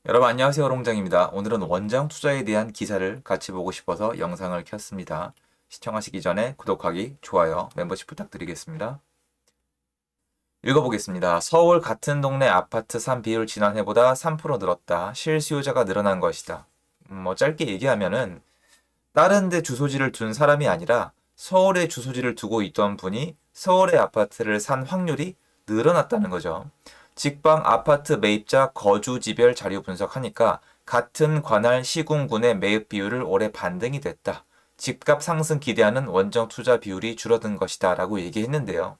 여러분 안녕하세요. 롱장입니다. 오늘은 원정 투자에 대한 기사를 같이 보고 싶어서 영상을 켰습니다. 시청하시기 전에 구독하기, 좋아요, 멤버십 부탁드리겠습니다. 읽어보겠습니다. 서울 같은 동네 아파트 산 비율 지난해보다 3% 늘었다. 실수요자가 늘어난 것이다. 짧게 얘기하면은 다른 데 주소지를 둔 사람이 아니라 서울에 주소지를 두고 있던 분이 서울의 아파트를 산 확률이 늘어났다는 거죠. 직방 아파트 매입자 거주지별 자료 분석하니까 같은 관할 시군군의 매입 비율을 올해 반등이 됐다. 집값 상승 기대하는 원정 투자 비율이 줄어든 것이다 라고 얘기했는데요.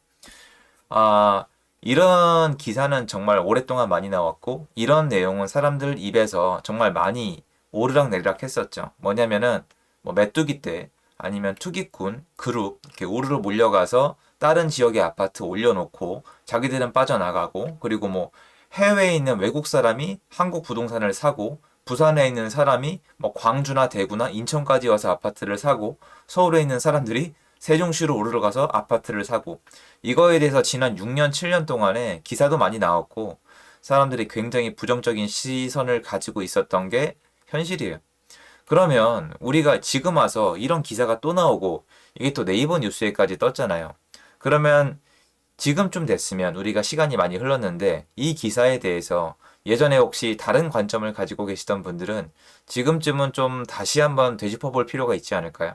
아, 이런 기사는 정말 오랫동안 많이 나왔고 이런 내용은 사람들 입에서 정말 많이 오르락내리락 했었죠. 뭐냐면은 메뚜기 때 아니면 투기꾼 그룹 이렇게 우르르 몰려가서 다른 지역의 아파트 올려놓고 자기들은 빠져나가고 그리고 해외에 있는 외국 사람이 한국 부동산을 사고 부산에 있는 사람이 광주나 대구나 인천까지 와서 아파트를 사고 서울에 있는 사람들이 세종시로 오르러 가서 아파트를 사고 이거에 대해서 지난 6년, 7년 동안에 기사도 많이 나왔고 사람들이 굉장히 부정적인 시선을 가지고 있었던 게 현실이에요. 그러면 우리가 지금 와서 이런 기사가 또 나오고 이게 또 네이버 뉴스에까지 떴잖아요. 그러면 지금쯤 됐으면 우리가 시간이 많이 흘렀는데 이 기사에 대해서 예전에 혹시 다른 관점을 가지고 계시던 분들은 지금쯤은 좀 다시 한번 되짚어 볼 필요가 있지 않을까요?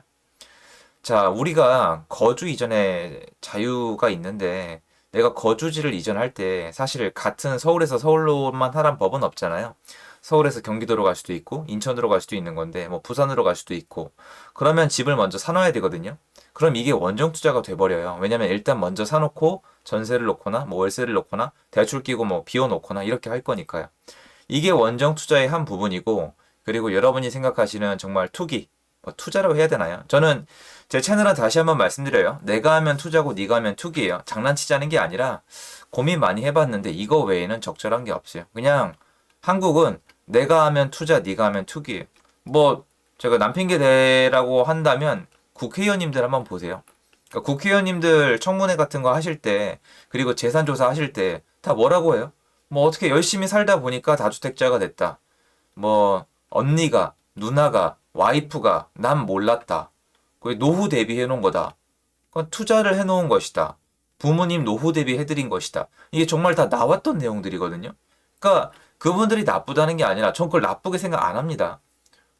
자, 우리가 거주 이전에 자유가 있는데 내가 거주지를 이전할 때 사실 같은 서울에서 서울로만 하란 법은 없잖아요. 서울에서 경기도로 갈 수도 있고 인천으로 갈 수도 있는 건데 부산으로 갈 수도 있고 그러면 집을 먼저 사놔야 되거든요. 그럼 이게 원정 투자가 돼버려요. 왜냐면 일단 먼저 사놓고 전세를 놓거나 월세를 놓거나 대출 끼고 비워 놓거나 이렇게 할 거니까요. 이게 원정 투자의 한 부분이고 그리고 여러분이 생각하시는 정말 투기 투자라고 해야 되나요? 저는 제 채널은 다시 한번 말씀드려요. 내가 하면 투자고 네가 하면 투기예요. 장난치자는 게 아니라 고민 많이 해봤는데 이거 외에는 적절한 게 없어요. 그냥 한국은 내가 하면 투자, 네가 하면 투기예요. 제가 남핑계 대라고 한다면 국회의원님들 한번 보세요. 그러니까 국회의원님들 청문회 같은 거 하실 때 그리고 재산조사 하실 때 다 뭐라고 해요? 어떻게 열심히 살다 보니까 다주택자가 됐다. 언니가, 누나가, 와이프가 난 몰랐다. 거의 노후 대비해 놓은 거다. 그건 투자를 해 놓은 것이다. 부모님 노후 대비해 드린 것이다. 이게 정말 다 나왔던 내용들이거든요. 그러니까 그분들이 나쁘다는 게 아니라 전 그걸 나쁘게 생각 안 합니다.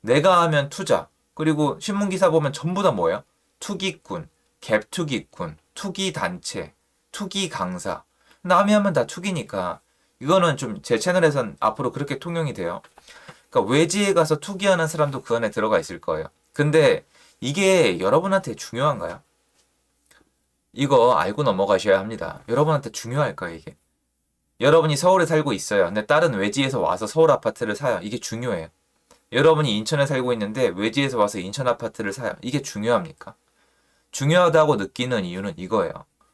내가 하면 투자. 그리고 신문 기사 보면 전부 다 뭐예요? 투기꾼, 갭투기꾼, 투기 단체, 투기 강사. 남이 하면 다 투기니까 이거는 좀 제 채널에선 앞으로 그렇게 통용이 돼요. 그러니까 외지에 가서 투기하는 사람도 그 안에 들어가 있을 거예요. 근데 이게 여러분한테 중요한가요? 이거 알고 넘어가셔야 합니다. 여러분한테 중요할까요, 이게? 여러분이 서울에 살고 있어요. 근데 다른 외지에서 와서 서울 아파트를 사요. 이게 중요해요. 여러분이 인천에 살고 있는데 외지에서 와서 인천 아파트를 사요. 이게 중요합니까? 중요하다고 느끼는 이유는 이거예요.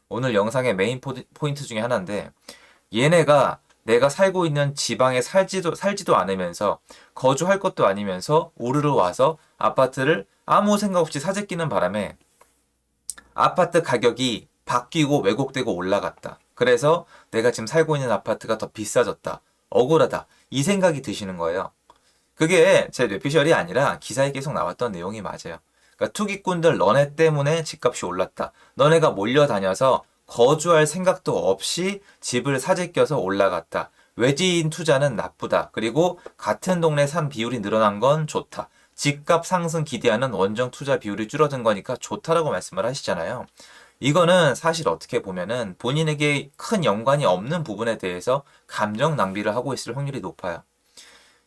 오늘 영상의 메인 포인트 중에 하나인데 얘네가 내가 살고 있는 지방에 살지도 않으면서 거주할 것도 아니면서 우르르 와서 아파트를 아무 생각 없이 사재 끼는 바람에 아파트 가격이 바뀌고 왜곡되고 올라갔다. 그래서 내가 지금 살고 있는 아파트가 더 비싸졌다. 억울하다. 이 생각이 드시는 거예요. 그게 제 뇌피셜이 아니라 기사에 계속 나왔던 내용이 맞아요. 그러니까 투기꾼들 너네 때문에 집값이 올랐다. 너네가 몰려다녀서 거주할 생각도 없이 집을 사재 껴서 올라갔다. 외지인 투자는 나쁘다. 그리고 같은 동네 산 비율이 늘어난 건 좋다. 집값 상승 기대하는 원정 투자 비율이 줄어든 거니까 좋다라고 말씀을 하시잖아요. 이거는 사실 어떻게 보면은 본인에게 큰 연관이 없는 부분에 대해서 감정 낭비를 하고 있을 확률이 높아요.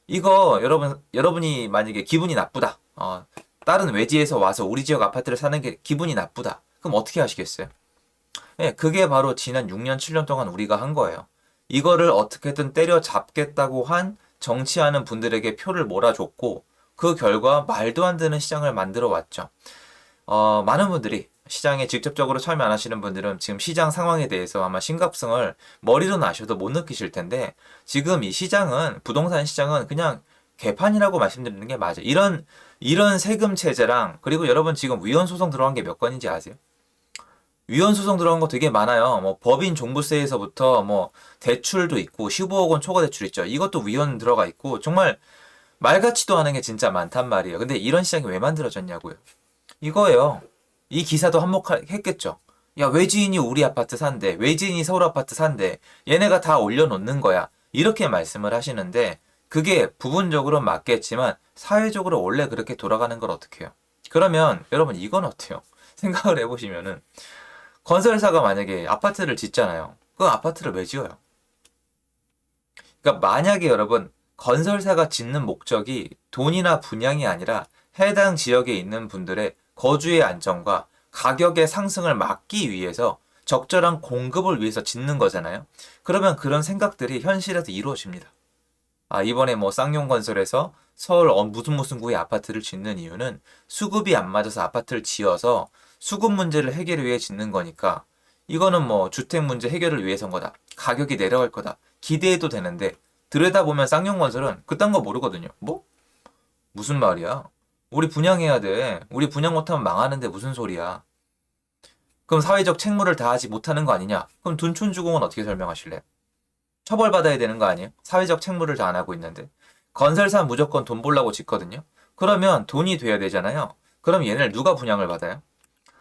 이거 여러분이 만약에 기분이 나쁘다. 다른 외지에서 와서 우리 지역 아파트를 사는 게 기분이 나쁘다. 그럼 어떻게 하시겠어요? 예, 그게 바로 지난 6년, 7년 동안 우리가 한 거예요. 이거를 어떻게든 때려잡겠다고 한 정치하는 분들에게 표를 몰아줬고 그 결과 말도 안 되는 시장을 만들어 왔죠. 많은 분들이 시장에 직접적으로 참여 안 하시는 분들은 지금 시장 상황에 대해서 아마 심각성을 머리로 나셔도 못 느끼실 텐데 지금 이 시장은 부동산 시장은 그냥 개판이라고 말씀드리는 게 맞아요. 이런 세금 체제랑 그리고 여러분 지금 위헌 소송 들어간 게 몇 건인지 아세요? 위헌 소송 들어간 거 되게 많아요. 뭐 법인 종부세에서부터 뭐 대출도 있고 15억 원 초과 대출 있죠. 이것도 위헌 들어가 있고 정말 말 같지도 않은 게 진짜 많단 말이에요. 근데 이런 시장이 왜 만들어졌냐고요. 이거예요. 이 기사도 한몫했겠죠. 야, 외지인이 우리 아파트 산대. 외지인이 서울 아파트 산대. 얘네가 다 올려놓는 거야. 이렇게 말씀을 하시는데 그게 부분적으로 맞겠지만 사회적으로 원래 그렇게 돌아가는 걸 어떻게 해요? 그러면 여러분 이건 어때요? 생각을 해보시면은 건설사가 만약에 아파트를 짓잖아요. 그 아파트를 왜 지어요? 그러니까 만약에 여러분 건설사가 짓는 목적이 돈이나 분양이 아니라 해당 지역에 있는 분들의 거주의 안정과 가격의 상승을 막기 위해서 적절한 공급을 위해서 짓는 거잖아요. 그러면 그런 생각들이 현실에서 이루어집니다. 아, 이번에 뭐 쌍용건설에서 서울 무슨 구의 아파트를 짓는 이유는 수급이 안 맞아서 아파트를 지어서 수급 문제를 해결을 위해 짓는 거니까 이거는 뭐 주택 문제 해결을 위해서인 거다. 가격이 내려갈 거다. 기대해도 되는데 들여다보면 쌍용건설은 그딴 거 모르거든요. 뭐? 무슨 말이야? 우리 분양해야 돼. 우리 분양 못하면 망하는데 무슨 소리야? 그럼 사회적 책무를 다하지 못하는 거 아니냐? 그럼 둔촌주공은 어떻게 설명하실래요? 처벌받아야 되는 거 아니에요? 사회적 책무를 다 안 하고 있는데. 건설사 무조건 돈 벌라고 짓거든요. 그러면 돈이 돼야 되잖아요. 그럼 얘네를 누가 분양을 받아요?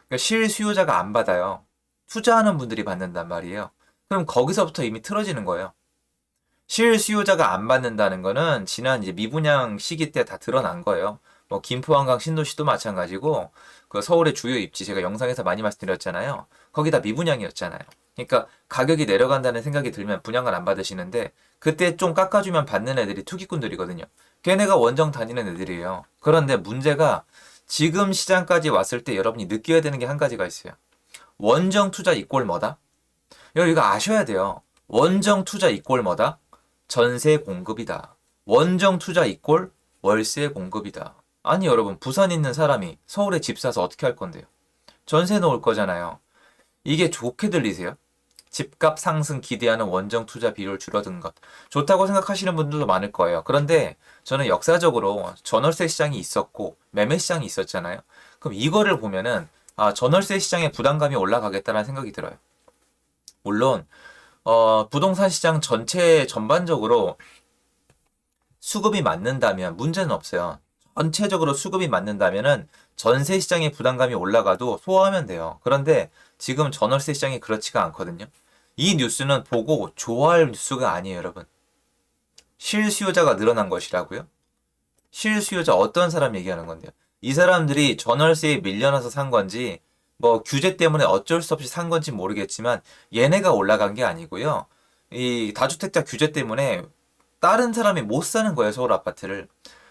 그러니까 실수요자가 안 받아요. 투자하는 분들이 받는단 말이에요. 그럼 거기서부터 이미 틀어지는 거예요. 실수요자가 안 받는다는 거는 지난 이제 미분양 시기 때 다 드러난 거예요. 뭐 김포 한강 신도시도 마찬가지고 그 서울의 주요 입지 제가 영상에서 많이 말씀드렸잖아요. 거기 다 미분양이었잖아요. 그러니까 가격이 내려간다는 생각이 들면 분양을 안 받으시는데 그때 좀 깎아주면 받는 애들이 투기꾼들이거든요. 걔네가 원정 다니는 애들이에요. 그런데 문제가 지금 시장까지 왔을 때 여러분이 느껴야 되는 게 한 가지가 있어요. 원정 투자 이꼴 뭐다? 여러분 이거 아셔야 돼요. 원정 투자 이꼴 뭐다? 전세 공급이다. 원정 투자 이꼴 월세 공급이다. 아니 여러분 부산 있는 사람이 서울에 집 사서 어떻게 할 건데요? 전세 놓을 거잖아요. 이게 좋게 들리세요? 집값 상승 기대하는 원정 투자 비율 줄어든 것. 좋다고 생각하시는 분들도 많을 거예요. 그런데 저는 역사적으로 전월세 시장이 있었고 매매 시장이 있었잖아요. 그럼 이거를 보면은 아, 전월세 시장의 부담감이 올라가겠다는 생각이 들어요. 물론 부동산 시장 전체 전반적으로 수급이 맞는다면 문제는 없어요. 전체적으로 수급이 맞는다면은 전세 시장의 부담감이 올라가도 소화하면 돼요. 그런데 지금 전월세 시장이 그렇지가 않거든요. 이 뉴스는 보고 좋아할 뉴스가 아니에요, 여러분. 실수요자가 늘어난 것이라고요? 실수요자 어떤 사람 얘기하는 건데요? 이 사람들이 전월세에 밀려나서 산 건지 뭐 규제 때문에 어쩔 수 없이 산 건지 모르겠지만 얘네가 올라간 게 아니고요. 이 다주택자 규제 때문에 다른 사람이 못 사는 거예요, 서울 아파트를.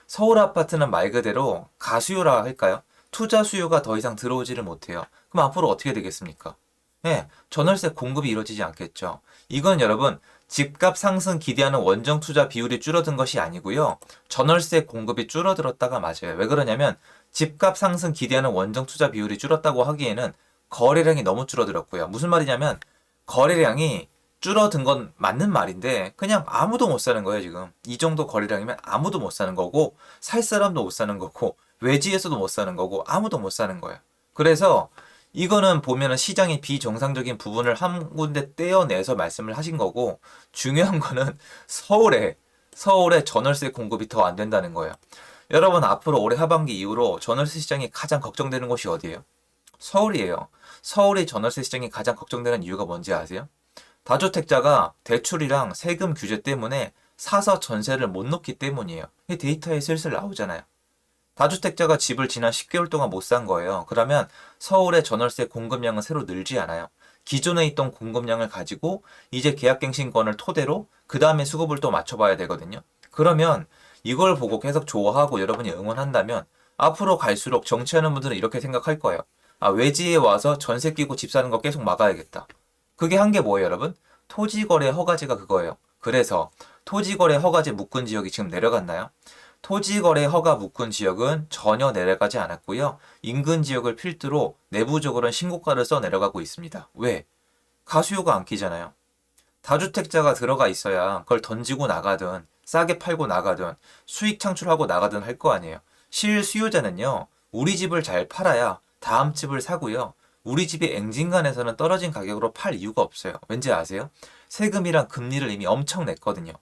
서울 아파트는 말 그대로 가수요라 할까요? 투자 수요가 더 이상 들어오지를 못해요. 그럼 앞으로 어떻게 되겠습니까? 네, 전월세 공급이 이루어지지 않겠죠. 이건 여러분, 집값 상승 기대하는 원정 투자 비율이 줄어든 것이 아니고요. 전월세 공급이 줄어들었다가 맞아요. 왜 그러냐면 집값 상승 기대하는 원정 투자 비율이 줄었다고 하기에는 거래량이 너무 줄어들었고요. 무슨 말이냐면 거래량이 줄어든 건 맞는 말인데 그냥 아무도 못 사는 거예요, 지금. 이 정도 거래량이면 아무도 못 사는 거고 살 사람도 못 사는 거고 외지에서도 못 사는 거고 아무도 못 사는 거예요. 그래서 이거는 보면은 시장의 비정상적인 부분을 한 군데 떼어내서 말씀을 하신 거고 중요한 거는 서울에 전월세 공급이 더 안 된다는 거예요. 여러분 앞으로 올해 하반기 이후로 전월세 시장이 가장 걱정되는 곳이 어디예요? 서울이에요. 서울의 전월세 시장이 가장 걱정되는 이유가 뭔지 아세요? 다주택자가 대출이랑 세금 규제 때문에 사서 전세를 못 놓기 때문이에요. 이 데이터에 슬슬 나오잖아요. 다주택자가 집을 지난 10개월 동안 못 산 거예요. 그러면 서울의 전월세 공급량은 새로 늘지 않아요. 기존에 있던 공급량을 가지고 이제 계약갱신권을 토대로 그 다음에 수급을 또 맞춰봐야 되거든요. 그러면 이걸 보고 계속 좋아하고 여러분이 응원한다면 앞으로 갈수록 정치하는 분들은 이렇게 생각할 거예요. 아, 외지에 와서 전세 끼고 집 사는 거 계속 막아야겠다. 그게 한 게 뭐예요, 여러분? 토지거래 허가제가 그거예요. 그래서 토지거래 허가제 묶은 지역이 지금 내려갔나요? 토지거래 허가 묶은 지역은 전혀 내려가지 않았고요. 인근 지역을 필두로 내부적으로는 신고가를 써 내려가고 있습니다. 왜? 가수요가 안 끼잖아요. 다주택자가 들어가 있어야 그걸 던지고 나가든 싸게 팔고 나가든 수익 창출하고 나가든 할 거 아니에요. 실수요자는요. 우리 집을 잘 팔아야 다음 집을 사고요. 우리 집이 앵진간에서는 떨어진 가격으로 팔 이유가 없어요. 왠지 아세요? 세금이랑 금리를 이미 엄청 냈거든요.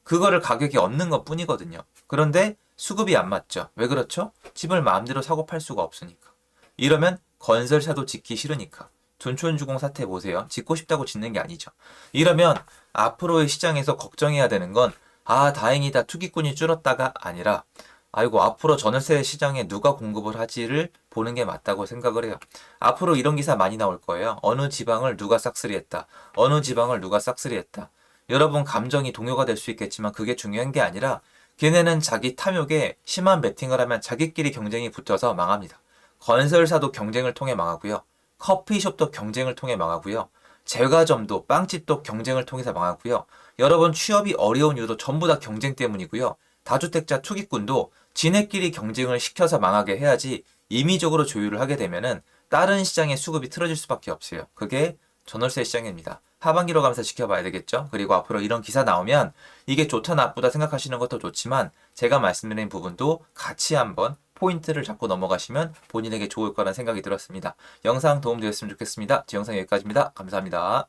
그거를 가격이 얻는 것 뿐이거든요. 그런데 수급이 안 맞죠. 왜 그렇죠? 집을 마음대로 사고 팔 수가 없으니까. 이러면 건설사도 짓기 싫으니까. 둔촌주공 사태 보세요. 짓고 싶다고 짓는 게 아니죠. 이러면 앞으로의 시장에서 걱정해야 되는 건 아, 다행이다. 투기꾼이 줄었다가 아니라 아이고, 앞으로 전월세 시장에 누가 공급을 하지를 보는 게 맞다고 생각을 해요. 앞으로 이런 기사 많이 나올 거예요. 어느 지방을 누가 싹쓸이했다. 어느 지방을 누가 싹쓸이했다. 여러분 감정이 동요가 될 수 있겠지만 그게 중요한 게 아니라 걔네는 자기 탐욕에 심한 베팅을 하면 자기끼리 경쟁이 붙어서 망합니다. 건설사도 경쟁을 통해 망하고요. 커피숍도 경쟁을 통해 망하고요. 제과점도 빵집도 경쟁을 통해서 망하고요. 여러분 취업이 어려운 이유도 전부 다 경쟁 때문이고요. 다주택자 투기꾼도 지네끼리 경쟁을 시켜서 망하게 해야지 임의적으로 조율을 하게 되면은 다른 시장의 수급이 틀어질 수밖에 없어요. 그게 전월세 시장입니다. 하반기로 가면서 지켜봐야 되겠죠. 그리고 앞으로 이런 기사 나오면 이게 좋다 나쁘다 생각하시는 것도 좋지만 제가 말씀드린 부분도 같이 한번 포인트를 잡고 넘어가시면 본인에게 좋을 거라는 생각이 들었습니다. 영상 도움되었으면 좋겠습니다. 제 영상 여기까지입니다. 감사합니다.